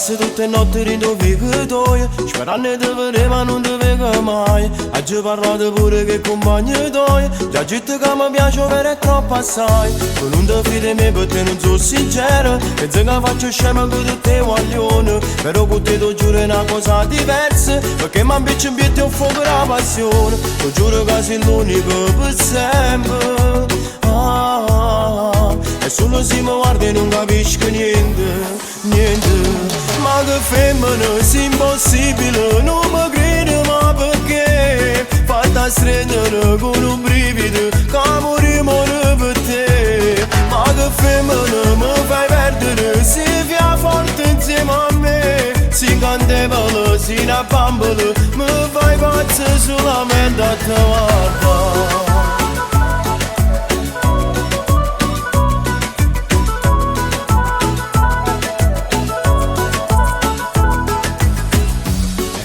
Passo tutte le notti rindovico sperando di vedere ma non ti vedo mai. Oggi parlate pure che compagni tuoi, già detto che mi piace vero e troppo assai. Tu non ti fidi di me perché non sono sincero, penso che faccio scemo con tutti i guaglioni. Però con te ti giuro è una cosa diversa, perché mi ambiccio in piedi un fuoco la passione. Ti giuro che sei l'unico per sempre. E solo se mi guardi e non capisco niente, niente. Ma che femmina, sei impossibile, non mi credo ma perché? Fatta stringere con un brivido, che morimo per te. Ma che femmina, mi fai perdere, si via forte insieme a me. Si cantevole, si una bambola, mi fai pazzo solamente a te guardare.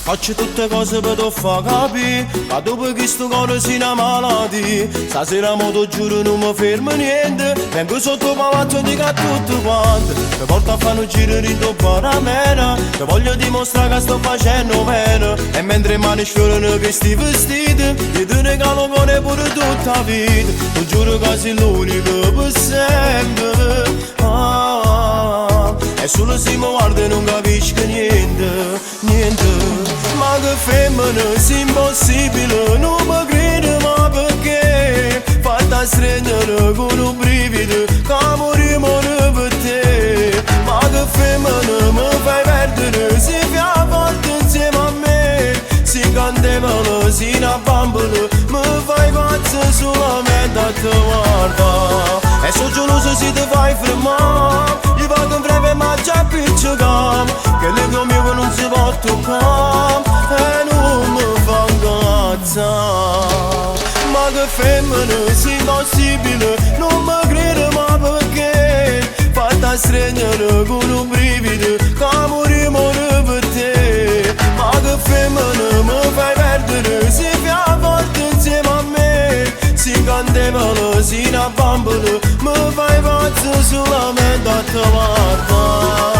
Faccio tutte cose per te far capire, ma dopo che sto cuore si una malattia. Stasera mo ti giuro non mi fermo niente, vengo sotto palazzo e dico a tutti quanti. Mi porto a fare un giro rindopo a mena, ti voglio dimostrare che sto facendo bene. E mentre mani sfiorano questi vestiti, io ti regalo cuore pure tutta la vita. Ti giuro che sei l'unico per sempre. E solo se mi guardi e non capisco niente, niente. Ma che femmina, sei impossibile, non mi credo ma perché? Fatta stringere con un brivido, che morimo per te. Ma che femmina, mi fai perdere, si fia forte insieme a me. Si cantevole, si una bambola, mi fai pazzo solamente a te guardare. E so geloso se ti fai fermare, io vado in breve ma già piccicam, che l'ego mio non si può toccare e non mi fa incazzare. Ma che femmina, sei impossibile, non mi credo ma perché? Fatta stringere con un brivido, che morimo per te. Ma che femmina, mi fai perdere, si fia forte insieme a me. Si cantevole, si una bambola, mi fai pazzo solamente a te guardare.